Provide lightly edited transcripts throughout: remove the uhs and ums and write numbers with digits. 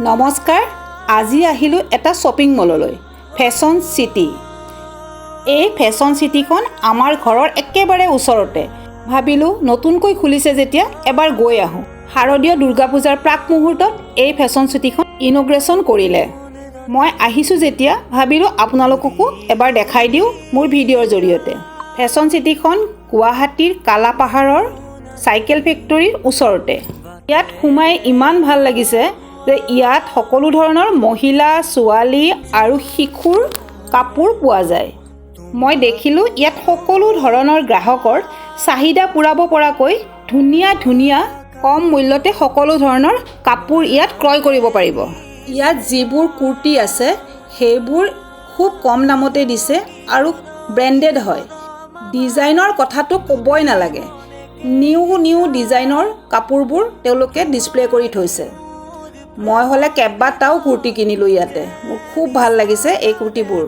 নমস্কাৰ, আজি আহিলোঁ এটা শ্বপিং মললৈ, ফেশ্বন চিটি। এই ফেশ্বন চিটিখন আমাৰ ঘৰৰ একেবাৰে ওচৰতে। ভাবিলোঁ নতুনকৈ খুলিছে যেতিয়া এবাৰ গৈ আহোঁ। শাৰদীয় দুৰ্গা পূজাৰ প্ৰাক মুহূৰ্তত এই ফেশ্বন চিটিখন ইনগ্ৰেশ্যন কৰিলে। মই আহিছোঁ যেতিয়া ভাবিলোঁ আপোনালোককো এবাৰ দেখাই দিওঁ মোৰ ভিডিঅ'ৰ জৰিয়তে। ফেশ্বন চিটিখন গুৱাহাটীৰ কালাপাহাৰৰ চাইকেল ফেক্টৰীৰ ওচৰতে। ইয়াত সোমাই ইমান ভাল লাগিছে যে ইয়াত সকলো ধৰণৰ মহিলা, ছোৱালী আৰু শিশুৰ কাপোৰ পোৱা যায়। মই দেখিলোঁ ইয়াত সকলো ধৰণৰ গ্ৰাহকৰ চাহিদা পূৰাব পৰাকৈ ধুনীয়া ধুনীয়া কম মূল্যতে সকলো ধৰণৰ কাপোৰ ইয়াত ক্ৰয় কৰিব পাৰিব। ইয়াত যিবোৰ কুৰ্তি আছে সেইবোৰ খুব কম দামতে দিছে আৰু ব্ৰেণ্ডেড হয়। ডিজাইনৰ কথাটো ক'বই নালাগে। নিউ ডিজাইনৰ কাপোৰবোৰ তেওঁলোকে ডিছপ্লে কৰি থৈছে। মই হ'লে কেইবাটাও কুৰ্তি কিনিলোঁ ইয়াতে। মোৰ খুব ভাল লাগিছে এই কুৰ্তিবোৰ।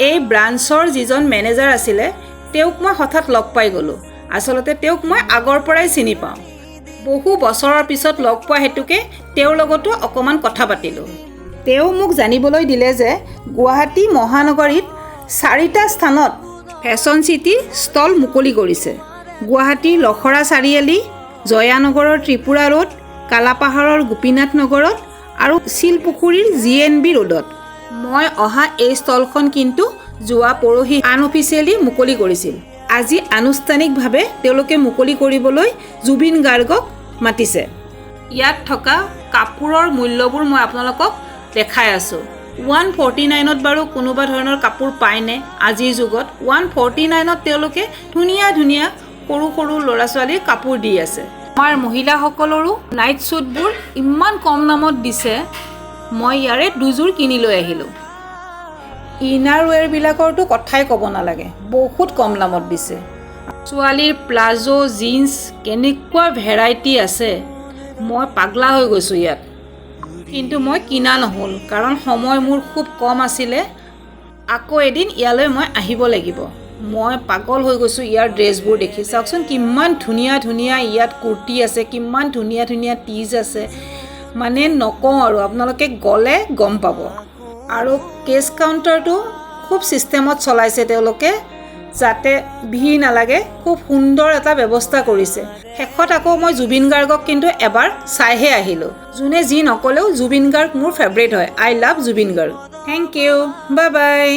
এই ব্ৰাঞ্চৰ যিজন মেনেজাৰ আছিলে তেওঁক মই হঠাৎ লগ পাই গ'লোঁ। আচলতে তেওঁক মই আগৰ পৰাই চিনি পাওঁ। বহু বছৰৰ পিছত লগ পোৱা হেতুকে তেওঁৰ লগতো অকণমান কথা পাতিলোঁ। তেওঁ মোক জানিবলৈ দিলে যে গুৱাহাটী মহানগৰীত 4টা স্থানত ফেশ্বন চিটি ষ্টল মুকলি কৰিছে। গুৱাহাটীৰ লখৰা চাৰিআলি, জয়ানগৰৰ ত্ৰিপুৰা ৰোড, কালাপাহাৰৰ গোপীনাথ নগৰত আৰু শিলপুখুৰীৰ GNB ৰোডত। মই অহা এই ষ্টলখন কিন্তু যোৱা পৰহি আনঅফিচিয়েলি মুকলি কৰিছিল। আজি আনুষ্ঠানিকভাৱে তেওঁলোকে মুকলি কৰিবলৈ জুবিন গাৰ্গক মাতিছে। ইয়াত থকা কাপোৰৰ মূল্যবোৰ মই আপোনালোকক দেখাই আছোঁ। 149ত বাৰু কোনোবা ধৰণৰ কাপোৰ পায়নে আজিৰ যুগত? 149ত তেওঁলোকে ধুনীয়া ধুনীয়া সৰু সৰু ল'ৰা ছোৱালীৰ কাপোৰ দি আছে। আমাৰ মহিলাসকলৰো নাইট শ্বুটবোৰ ইমান কম দামত দিছে। মই ইয়াৰে দুযোৰ কিনি লৈ আহিলোঁ। ইনাৰ ৱেৰবিলাকৰতো কথাই ক'ব নালাগে, বহুত কম দামত দিছে। ছোৱালীৰ প্লাজো, জিন্স কেনেকুৱা ভেৰাইটি আছে। মই পাগলা হৈ গৈছোঁ ইয়াত। কিন্তু মই কিনা নহ'ল কাৰণ সময় মোৰ খুব কম আছিলে। আকৌ এদিন ইয়ালৈ মই আহিব লাগিব। মই পাগল হৈ গৈছোঁ ইয়াৰ ড্ৰেছবোৰ দেখি। চাওকচোন কিমান ধুনীয়া ধুনীয়া ইয়াত কুৰ্তি আছে, কিমান ধুনীয়া ধুনীয়া টিজ আছে। মানে নকওঁ আৰু, আপোনালোকে গ'লে গম পাব। আৰু কেছ কাউণ্টাৰটো খুব ছিষ্টেমত চলাইছে তেওঁলোকে, যাতে ভিৰ নালাগে। খুব সুন্দৰ এটা ব্যৱস্থা কৰিছে। শেষত আকৌ মই জুবিন গাৰ্গক কিন্তু এবাৰ চাইহে আহিলোঁ। যোনে যি নক'লেও জুবিন গাৰ্গ মোৰ ফেভৰেট হয়। I love Zubeen Garg. Thank you, bye by.